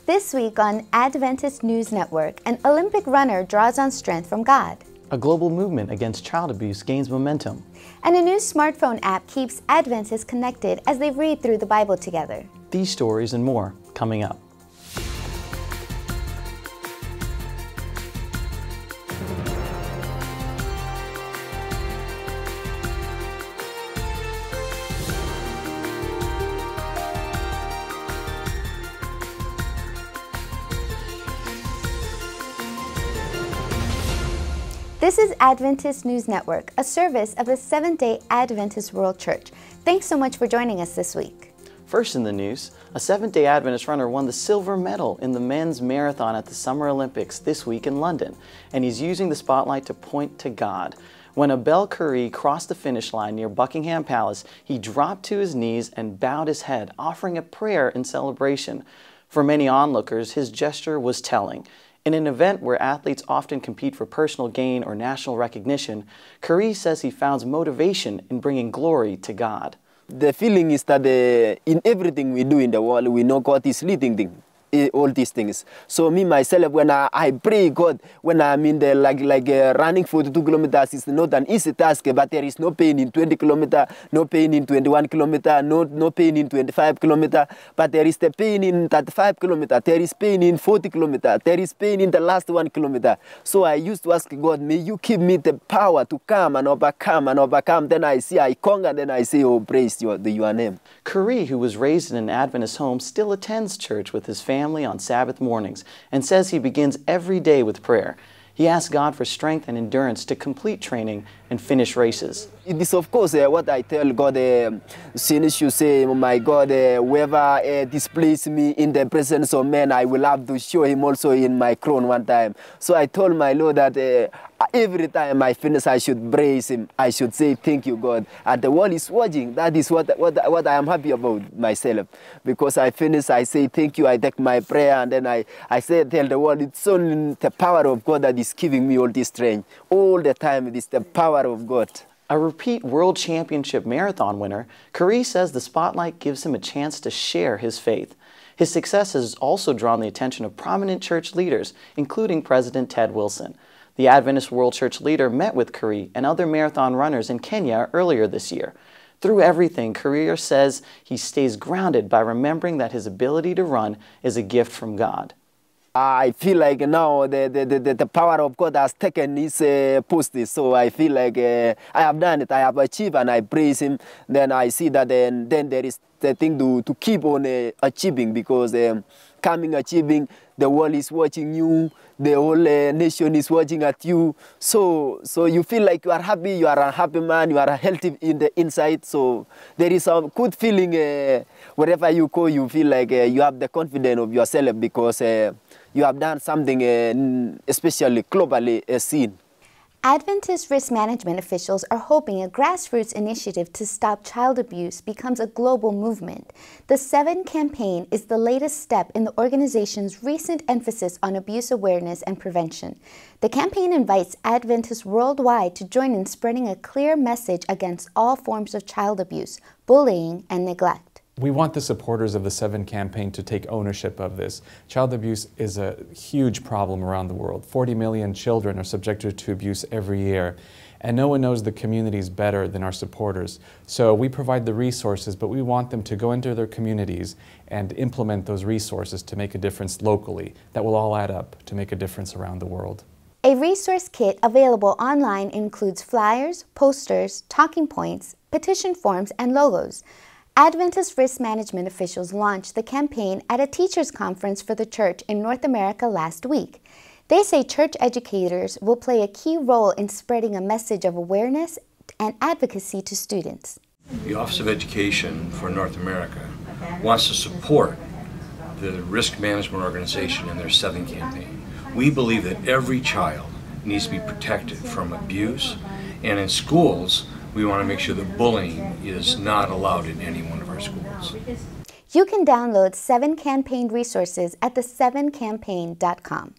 This week on Adventist News Network, an Olympic runner draws on strength from God. A global movement against child abuse gains momentum. And a new smartphone app keeps Adventists connected as they read through the Bible together. These stories and more coming up. This is Adventist News Network, a service of the Seventh-day Adventist World Church. Thanks so much for joining us this week. First in the news, a Seventh-day Adventist runner won the silver medal in the men's marathon at the Summer Olympics this week in London, and he's using the spotlight to point to God. When Abel Curry crossed the finish line near Buckingham Palace, he dropped to his knees and bowed his head, offering a prayer in celebration. For many onlookers, his gesture was telling. In an event where athletes often compete for personal gain or national recognition, Curry says he found motivation in bringing glory to God. The feeling is that in everything we do in the world, we know God is leading all these things. So me, myself, when I pray God, when I'm in the, running 42 kilometers, it's not an easy task, but there is no pain in 20 kilometers, no pain in 21 kilometers, no pain in 25 kilometers, but there is the pain in 35 kilometers, there is pain in 40 kilometers, there is pain in the last 1 kilometer. So I used to ask God, may you give me the power to come and overcome. Then I see I conquer, then I say, oh, praise your name. Curry, who was raised in an Adventist home, still attends church with his family on Sabbath mornings and says he begins every day with prayer. He asks God for strength and endurance to complete training and finish races. It is, of course, what I tell God, since you say, oh my God, whoever displays me in the presence of men, I will have to show him also in my crown one time. So I told my Lord that every time I finish, I should praise him. I should say, thank you, God. And the world is watching. That is what I am happy about myself. Because I finish, I say, thank you. I take my prayer, and then I say, tell the world, it's only the power of God that is giving me all this strength. All the time, it is the power of God. A repeat World Championship marathon winner, Curry says the spotlight gives him a chance to share his faith. His success has also drawn the attention of prominent church leaders, including President Ted Wilson. The Adventist World Church leader met with Curry and other marathon runners in Kenya earlier this year. Through everything, Curry says he stays grounded by remembering that his ability to run is a gift from God. I feel like now the power of God has taken his post. So I feel like I have done it, I have achieved, and I praise him. Then I see that then there is the thing to keep on achieving, because achieving, the world is watching you, the whole nation is watching at you. So you feel like you are happy, you are a happy man, you are healthy in the inside. So there is a good feeling wherever you go, you feel like you have the confidence of yourself, because you have done something especially globally seen. Adventist risk management officials are hoping a grassroots initiative to stop child abuse becomes a global movement. The 7 campaign is the latest step in the organization's recent emphasis on abuse awareness and prevention. The campaign invites Adventists worldwide to join in spreading a clear message against all forms of child abuse, bullying, and neglect. We want the supporters of the 7 campaign to take ownership of this. Child abuse is a huge problem around the world. 40 million children are subjected to abuse every year, and no one knows the communities better than our supporters. So we provide the resources, but we want them to go into their communities and implement those resources to make a difference locally. That will all add up to make a difference around the world. A resource kit available online includes flyers, posters, talking points, petition forms, and logos. Adventist risk management officials launched the campaign at a teachers' conference for the church in North America last week. They say church educators will play a key role in spreading a message of awareness and advocacy to students. The Office of Education for North America wants to support the risk management organization in their 7 campaign. We believe that every child needs to be protected from abuse, and in schools, we want to make sure that bullying is not allowed in any one of our schools. You can download 7 campaign resources at the7campaign.com.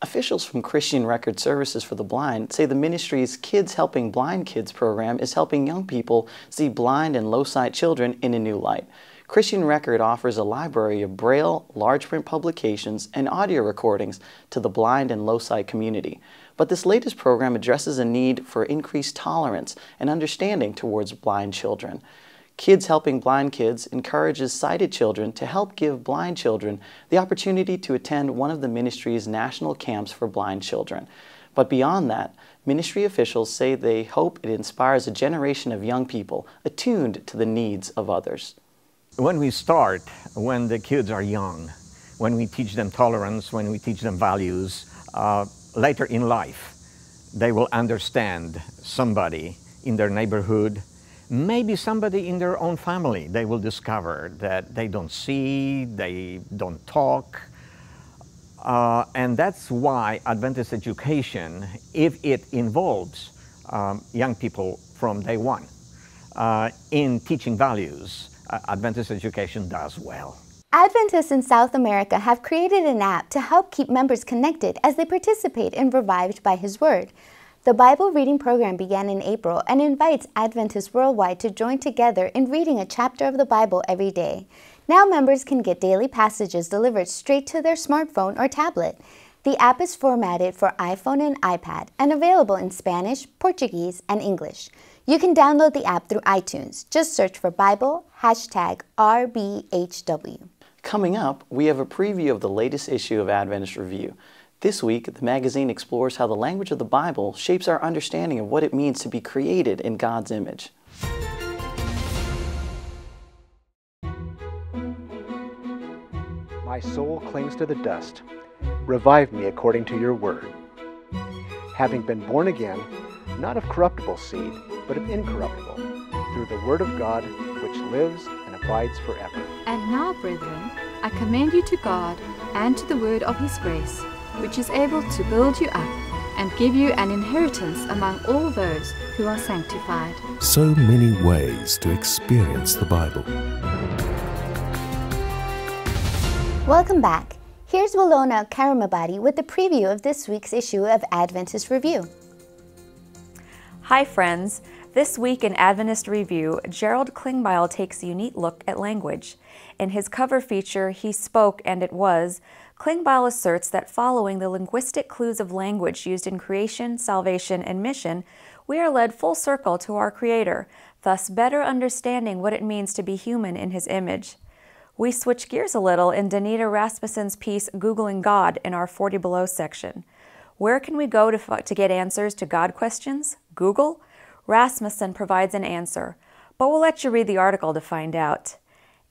Officials from Christian Record Services for the Blind say the ministry's Kids Helping Blind Kids program is helping young people see blind and low-sight children in a new light. Christian Record offers a library of Braille, large print publications, and audio recordings to the blind and low sight community. But this latest program addresses a need for increased tolerance and understanding towards blind children. Kids Helping Blind Kids encourages sighted children to help give blind children the opportunity to attend one of the ministry's national camps for blind children. But beyond that, ministry officials say they hope it inspires a generation of young people attuned to the needs of others. When we start, when the kids are young, when we teach them tolerance, when we teach them values, later in life, they will understand somebody in their neighborhood, maybe somebody in their own family. They will discover that they don't see, they don't talk. And that's why Adventist education, if it involves young people from day one in teaching values, Adventist education does well. Adventists in South America have created an app to help keep members connected as they participate in Revived by His Word. The Bible reading program began in April and invites Adventists worldwide to join together in reading a chapter of the Bible every day. Now members can get daily passages delivered straight to their smartphone or tablet. The app is formatted for iPhone and iPad and available in Spanish, Portuguese, and English. You can download the app through iTunes. Just search for Bible, #RBHW. Coming up, we have a preview of the latest issue of Adventist Review. This week, the magazine explores how the language of the Bible shapes our understanding of what it means to be created in God's image. My soul clings to the dust. Revive me according to your word. Having been born again, not of corruptible seed, but of incorruptible, through the word of God, which lives and abides forever. And now, brethren, I commend you to God and to the word of his grace, which is able to build you up and give you an inheritance among all those who are sanctified. So many ways to experience the Bible. Welcome back. Here's Walona Karamabadi with the preview of this week's issue of Adventist Review. Hi friends. This week in Adventist Review, Gerald Klingbeil takes a unique look at language. In his cover feature, He Spoke and It Was, Klingbeil asserts that following the linguistic clues of language used in creation, salvation, and mission, we are led full circle to our Creator, thus better understanding what it means to be human in His image. We switch gears a little in Danita Rasmussen's piece, Googling God, in our 40 Below section. Where can we go to get answers to God questions? Google? Rasmussen provides an answer, but we'll let you read the article to find out.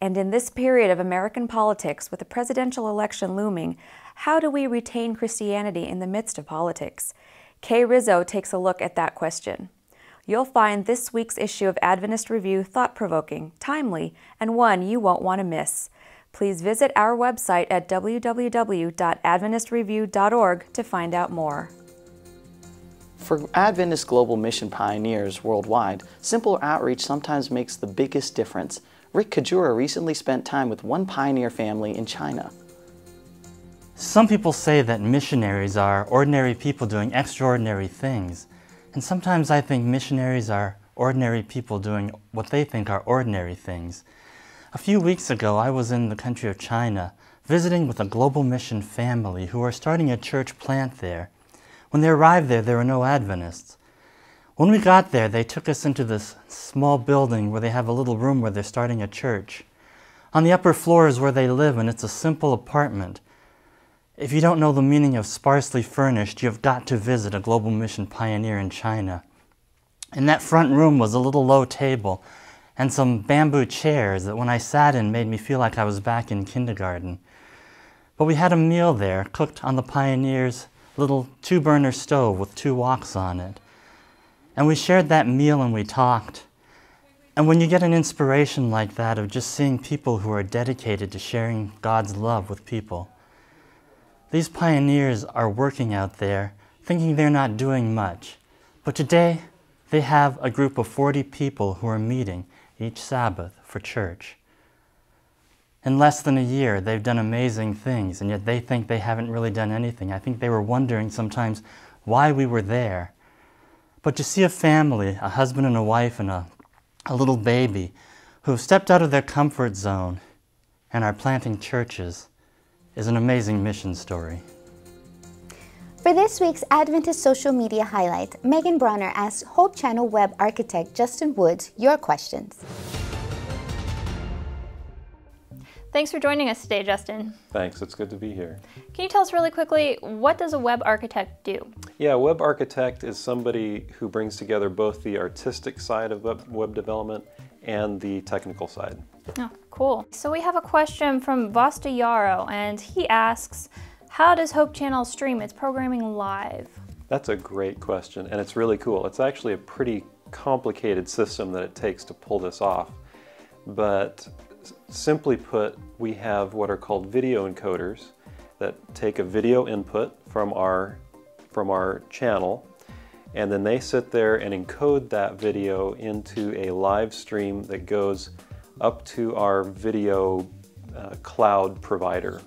And in this period of American politics, with the presidential election looming, how do we retain Christianity in the midst of politics? Kay Rizzo takes a look at that question. You'll find this week's issue of Adventist Review thought-provoking, timely, and one you won't want to miss. Please visit our website at www.adventistreview.org to find out more. For Adventist global mission pioneers worldwide, simple outreach sometimes makes the biggest difference. Rick Kajura recently spent time with one pioneer family in China. Some people say that missionaries are ordinary people doing extraordinary things. And sometimes I think missionaries are ordinary people doing what they think are ordinary things. A few weeks ago, I was in the country of China, visiting with a global mission family who are starting a church plant there. When they arrived there were no Adventists. When we got there, they took us into this small building where they have a little room where they're starting a church. On the upper floor is where they live, and it's a simple apartment. If you don't know the meaning of sparsely furnished, you've got to visit a global mission pioneer in China. In that front room was a little low table and some bamboo chairs that when I sat in made me feel like I was back in kindergarten. But we had a meal there, cooked on the pioneer's little 2-burner stove with 2 woks on it. And we shared that meal and we talked. And when you get an inspiration like that of just seeing people who are dedicated to sharing God's love with people, these pioneers are working out there thinking they're not doing much. But today, they have a group of 40 people who are meeting each Sabbath for church. In less than a year, they've done amazing things, and yet they think they haven't really done anything. I think they were wondering sometimes why we were there. But to see a family, a husband and a wife and a little baby, who have stepped out of their comfort zone and are planting churches is an amazing mission story. For this week's Adventist social media highlight, Megan Bronner asked Hope Channel web architect Justin Woods your questions. Thanks for joining us today, Justin. Thanks, it's good to be here. Can you tell us really quickly, what does a web architect do? Yeah, a web architect is somebody who brings together both the artistic side of web development and the technical side. Oh, cool. So we have a question from Vasta Yarrow, and he asks, how does Hope Channel stream its programming live? That's a great question, and it's really cool. It's actually a pretty complicated system that it takes to pull this off. But simply put, we have what are called video encoders that take a video input from our channel, and then they sit there and encode that video into a live stream that goes up to our video cloud provider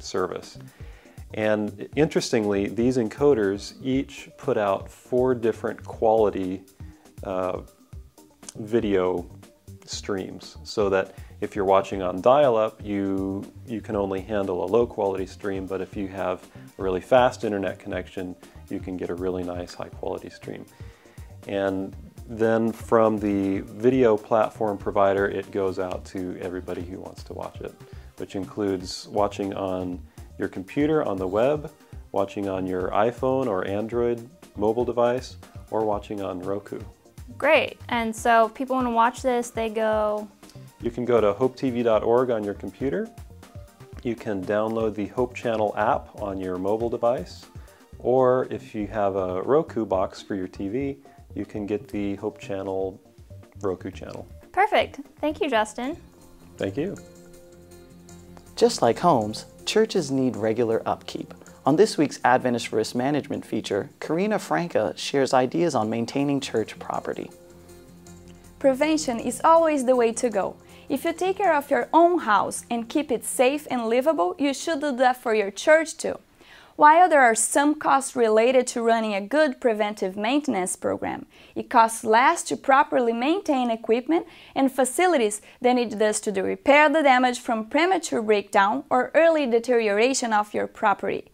service. And interestingly, these encoders each put out 4 different quality video streams, so that if you're watching on dial-up, you can only handle a low quality stream, but if you have a really fast internet connection, you can get a really nice high quality stream. And then from the video platform provider, it goes out to everybody who wants to watch it, which includes watching on your computer on the web, watching on your iPhone or Android mobile device, or watching on Roku. Great. And so if people want to watch this, they go... You can go to hopetv.org on your computer. You can download the Hope Channel app on your mobile device, or if you have a Roku box for your TV, you can get the Hope Channel Roku channel. Perfect. Thank you, Justin. Thank you. Just like homes, churches need regular upkeep. On this week's Adventist Risk Management feature, Karina Franca shares ideas on maintaining church property. Prevention is always the way to go. If you take care of your own house and keep it safe and livable, you should do that for your church too. While there are some costs related to running a good preventive maintenance program, it costs less to properly maintain equipment and facilities than it does to repair the damage from premature breakdown or early deterioration of your property.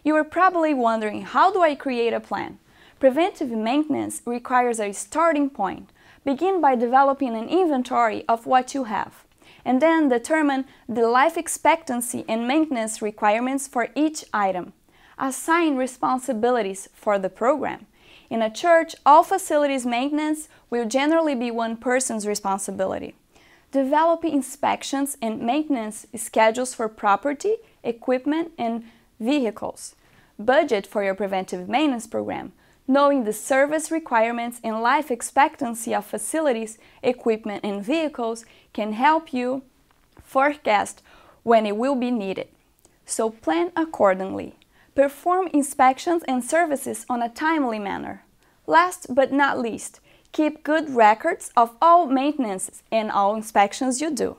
You are probably wondering, how do I create a plan? Preventive maintenance requires a starting point. Begin by developing an inventory of what you have, and then determine the life expectancy and maintenance requirements for each item. Assign responsibilities for the program. In a church, all facilities maintenance will generally be one person's responsibility. Develop inspections and maintenance schedules for property, equipment, and vehicles. Budget for your preventive maintenance program. Knowing the service requirements and life expectancy of facilities, equipment, and vehicles can help you forecast when it will be needed. So plan accordingly. Perform inspections and services on a timely manner. Last but not least, keep good records of all maintenance and all inspections you do.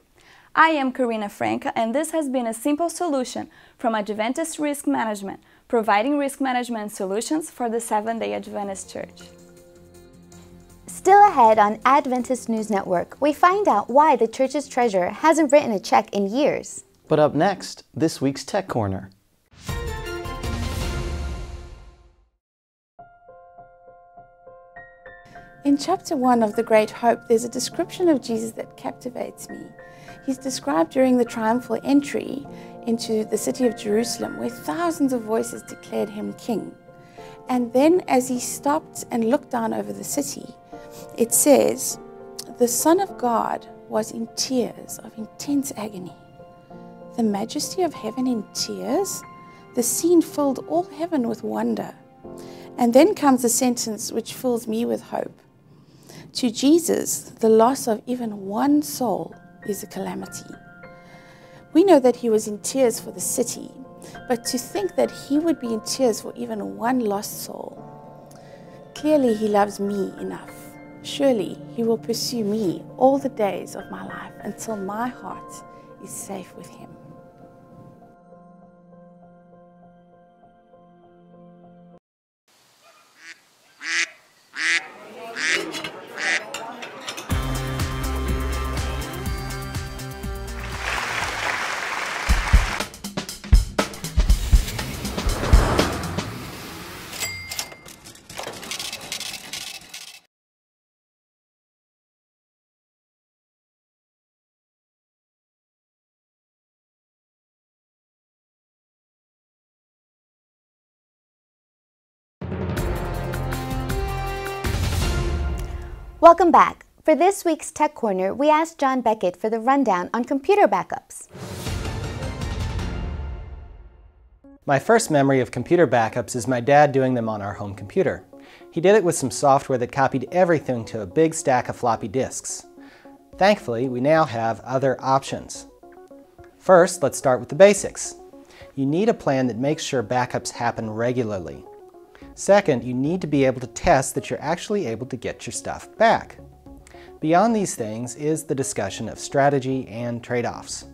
I am Karina Franca, and this has been a simple solution from Adventist Risk Management, providing risk management solutions for the Seventh-day Adventist Church. Still ahead on Adventist News Network, we find out why the church's treasurer hasn't written a check in years. But up next, this week's Tech Corner. In chapter 1 of The Great Hope, there's a description of Jesus that captivates me. He's described during the triumphal entry into the city of Jerusalem, where thousands of voices declared him king. And then as he stopped and looked down over the city, it says, the Son of God was in tears of intense agony. The majesty of heaven in tears? The scene filled all heaven with wonder. And then comes a sentence which fills me with hope. To Jesus, the loss of even one soul is a calamity. We know that he was in tears for the city, but to think that he would be in tears for even one lost soul. Clearly he loves me enough. Surely he will pursue me all the days of my life until my heart is safe with him. Welcome back. For this week's Tech Corner, we asked John Beckett for the rundown on computer backups. My first memory of computer backups is my dad doing them on our home computer. He did it with some software that copied everything to a big stack of floppy disks. Thankfully, we now have other options. First, let's start with the basics. You need a plan that makes sure backups happen regularly. Second, you need to be able to test that you're actually able to get your stuff back. Beyond these things is the discussion of strategy and trade-offs.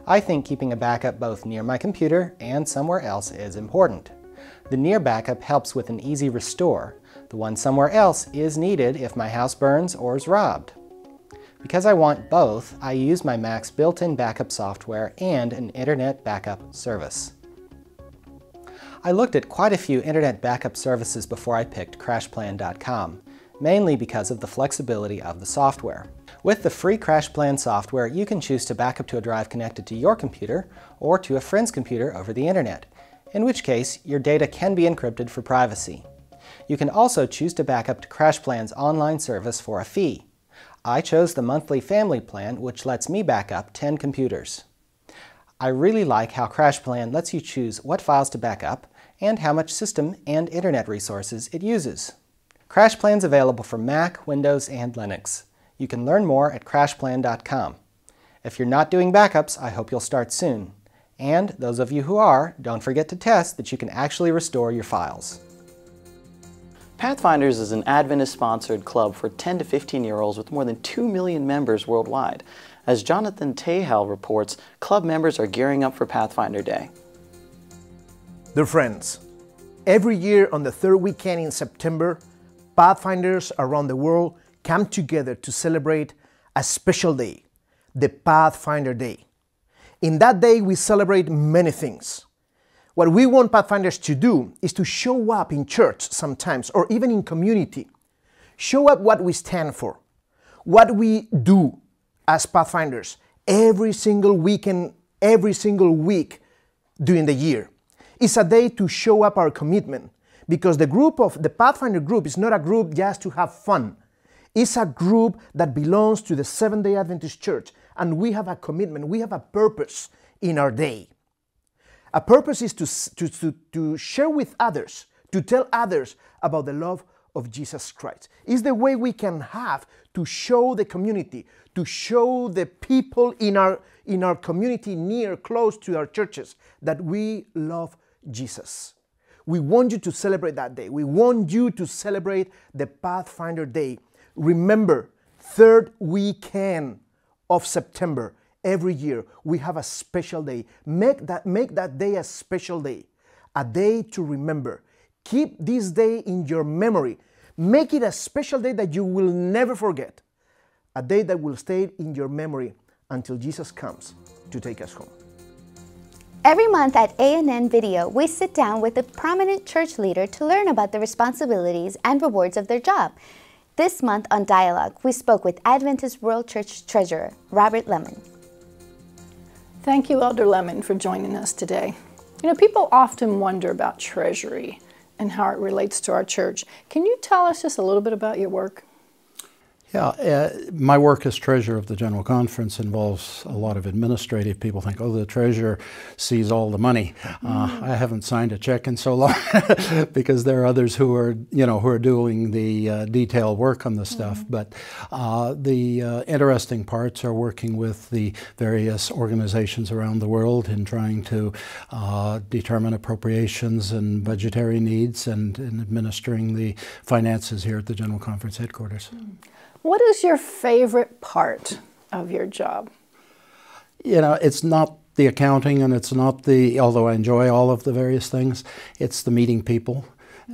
I think keeping a backup both near my computer and somewhere else is important. The near backup helps with an easy restore. The one somewhere else is needed if my house burns or is robbed. Because I want both, I use my Mac's built-in backup software and an internet backup service. I looked at quite a few internet backup services before I picked CrashPlan.com, mainly because of the flexibility of the software. With the free CrashPlan software, you can choose to back up to a drive connected to your computer or to a friend's computer over the internet, in which case your data can be encrypted for privacy. You can also choose to back up to CrashPlan's online service for a fee. I chose the monthly family plan, which lets me back up 10 computers. I really like how CrashPlan lets you choose what files to back up and how much system and internet resources it uses. CrashPlan's available for Mac, Windows, and Linux. You can learn more at CrashPlan.com. If you're not doing backups, I hope you'll start soon. And those of you who are, don't forget to test that you can actually restore your files. Pathfinders is an Adventist-sponsored club for 10 to 15-year-olds with more than 2 million members worldwide. As Jonathan Tehel reports, club members are gearing up for Pathfinder Day. Dear friends, every year on the third weekend in September, Pathfinders around the world come together to celebrate a special day, the Pathfinder Day. In that day, we celebrate many things. What we want Pathfinders to do is to show up in church sometimes, or even in community. Show up what we stand for, what we do as Pathfinders every single weekend, every single week during the year. It's a day to show up our commitment, because the Pathfinder group is not a group just to have fun. It's a group that belongs to the Seventh-day Adventist Church, and we have a commitment, we have a purpose in our day. A purpose is to share with others, to tell others about the love of Jesus Christ. It's the way we can have to show the community, to show the people in our community near, close to our churches, that we love Jesus. We want you to celebrate that day. We want you to celebrate the Pathfinder Day. Remember, third weekend of September, every year, we have a special day. Make that day a special day, a day to remember. Keep this day in your memory. Make it a special day that you will never forget, a day that will stay in your memory until Jesus comes to take us home. Every month at A&N Video, we sit down with a prominent church leader to learn about the responsibilities and rewards of their job. This month on Dialogue, we spoke with Adventist World Church Treasurer Robert Lemon. Thank you, Elder Lemon, for joining us today. You know, people often wonder about treasury and how it relates to our church. Can you tell us just a little bit about your work? Yeah, my work as treasurer of the General Conference involves a lot of administrative. People think, oh, the treasurer sees all the money. I haven't signed a check in so long because there are others who are, who are doing the detailed work on the stuff. But the interesting parts are working with the various organizations around the world in trying to determine appropriations and budgetary needs and administering the finances here at the General Conference headquarters. What is your favorite part of your job? It's not the accounting and it's not although I enjoy all of the various things, it's the meeting people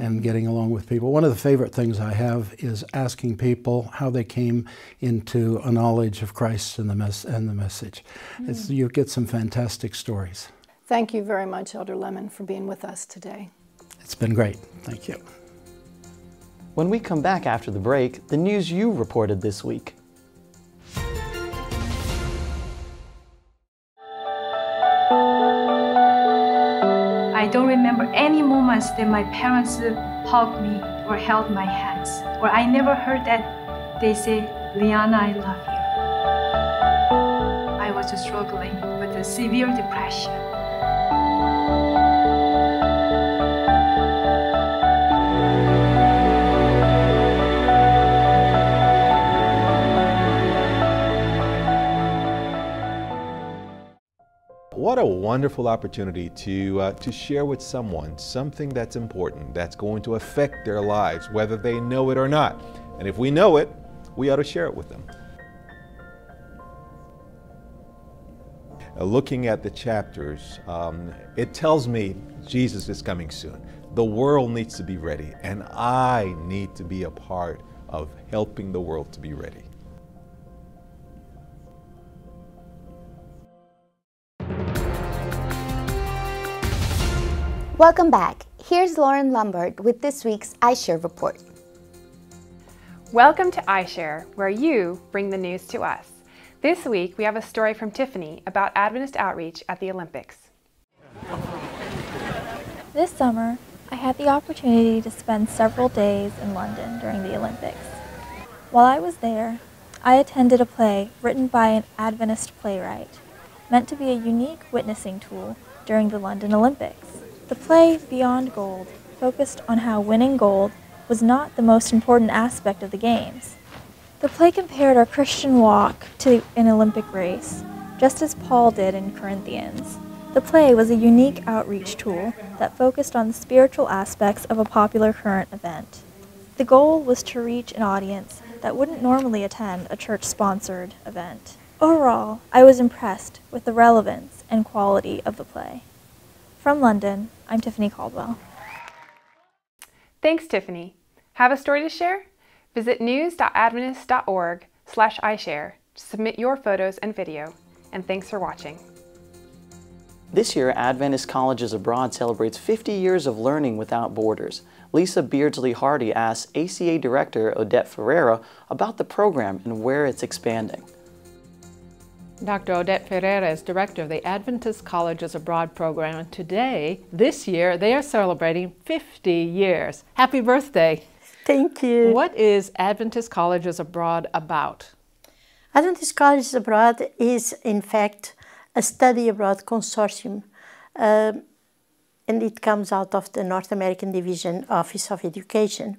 and getting along with people. One of the favorite things I have is asking people how they came into a knowledge of Christ and the message. You get some fantastic stories. Thank you very much, Elder Lemon, for being with us today. It's been great. Thank you. When we come back after the break, the news you reported this week. I don't remember any moments that my parents hugged me or held my hands, or I never heard that They say, Liana, I love you. I was struggling with a severe depression. What a wonderful opportunity to share with someone something that's important, that's going to affect their lives, whether they know it or not. And if we know it, we ought to share it with them. Looking at the chapters, it tells me Jesus is coming soon. The world needs to be ready, and I need to be a part of helping the world to be ready. Welcome back. Here's Lauren Lombard with this week's iShare Report. Welcome to iShare, where you bring the news to us. This week we have a story from Tiffany about Adventist outreach at the Olympics. This summer, I had the opportunity to spend several days in London during the Olympics. While I was there, I attended a play written by an Adventist playwright, meant to be a unique witnessing tool during the London Olympics. The play, Beyond Gold, focused on how winning gold was not the most important aspect of the Games. The play compared our Christian walk to an Olympic race, just as Paul did in Corinthians. The play was a unique outreach tool that focused on the spiritual aspects of a popular current event. The goal was to reach an audience that wouldn't normally attend a church-sponsored event. Overall, I was impressed with the relevance and quality of the play. From London, I'm Tiffany Caldwell. Thanks, Tiffany. Have a story to share? Visit news.adventist.org/iShare to submit your photos and video. And thanks for watching. This year, Adventist Colleges Abroad celebrates 50 years of learning without borders. Lisa Beardsley Hardy asks ACA Director Odette Ferreira about the program and where it's expanding. Dr. Odette Ferreira is director of the Adventist Colleges Abroad program, and today, this year, they are celebrating 50 years. Happy birthday! Thank you. What is Adventist Colleges Abroad about? Adventist Colleges Abroad is, in fact, a study abroad consortium, and it comes out of the North American Division Office of Education.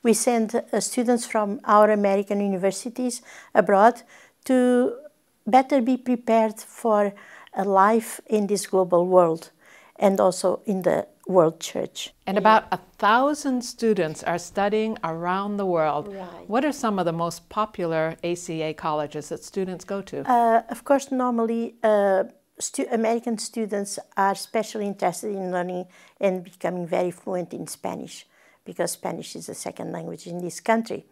We send students from our American universities abroad to better be prepared for a life in this global world and also in the world church. And about 1,000 students are studying around the world. Right. What are some of the most popular ACA colleges that students go to? Of course, normally American students are especially interested in learning and becoming very fluent in Spanish, because Spanish is a second language in this country.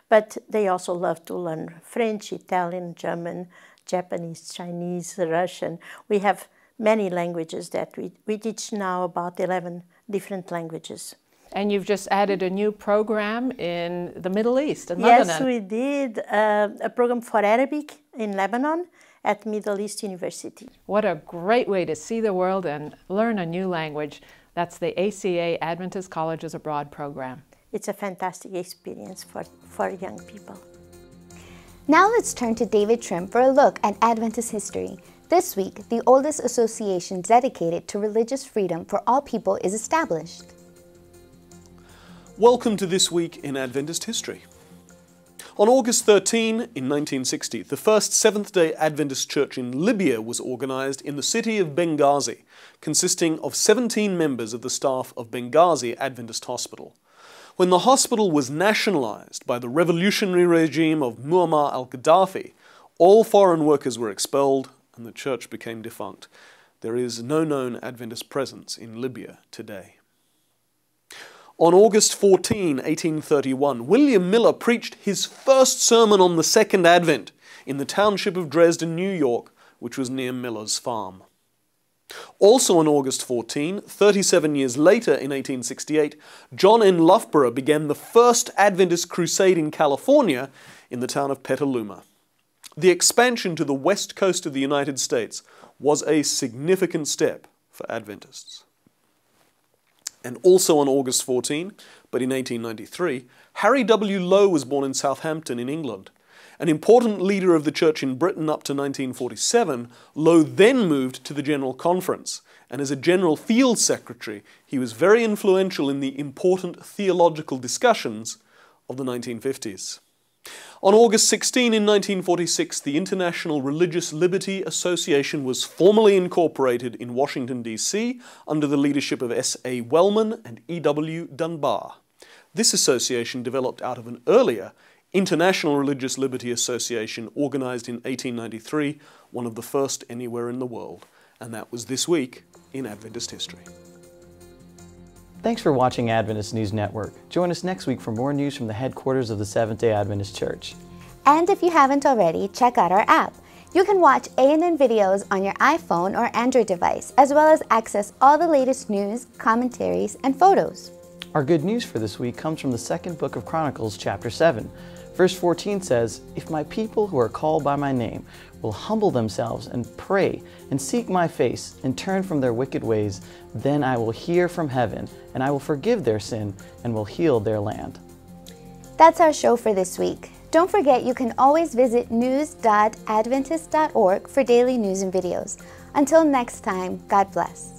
But they also love to learn French, Italian, German, Japanese, Chinese, Russian. We have many languages that we teach now, about 11 different languages. And you've just added a new program in the Middle East, in Lebanon. Yes, we did a program for Arabic in Lebanon at Middle East University. What a great way to see the world and learn a new language. That's the ACA Adventist Colleges Abroad program. It's a fantastic experience for young people. Now let's turn to David Trim for a look at Adventist history. This week, the oldest association dedicated to religious freedom for all people is established. Welcome to This Week in Adventist History. On August 13, in 1960, the first Seventh-day Adventist church in Libya was organized in the city of Benghazi, consisting of 17 members of the staff of Benghazi Adventist Hospital. When the hospital was nationalized by the revolutionary regime of Muammar al-Gaddafi, all foreign workers were expelled and the church became defunct. There is no known Adventist presence in Libya today. On August 14, 1831, William Miller preached his first sermon on the Second Advent in the township of Dresden, New York, which was near Miller's farm. Also on August 14, 37 years later in 1868, John N. Loughborough began the first Adventist crusade in California in the town of Petaluma. The expansion to the west coast of the United States was a significant step for Adventists. And also on August 14, but in 1893, Harry W. Lowe was born in Southampton in England. An important leader of the church in Britain up to 1947, Lowe then moved to the General Conference, and as a General Field Secretary, he was very influential in the important theological discussions of the 1950s. On August 16 in 1946, the International Religious Liberty Association was formally incorporated in Washington, D.C. under the leadership of S.A. Wellman and E.W. Dunbar. This association developed out of an earlier International Religious Liberty Association organized in 1893, one of the first anywhere in the world. And that was this week in Adventist history. Thanks for watching Adventist News Network. Join us next week for more news from the headquarters of the Seventh-day Adventist Church. And if you haven't already, check out our app. You can watch A&N videos on your iPhone or Android device, as well as access all the latest news, commentaries, and photos. Our good news for this week comes from the second book of Chronicles, chapter 7. Verse 14 says, "If my people who are called by my name will humble themselves and pray and seek my face and turn from their wicked ways, then I will hear from heaven and I will forgive their sin and will heal their land." That's our show for this week. Don't forget you can always visit news.adventist.org for daily news and videos. Until next time, God bless.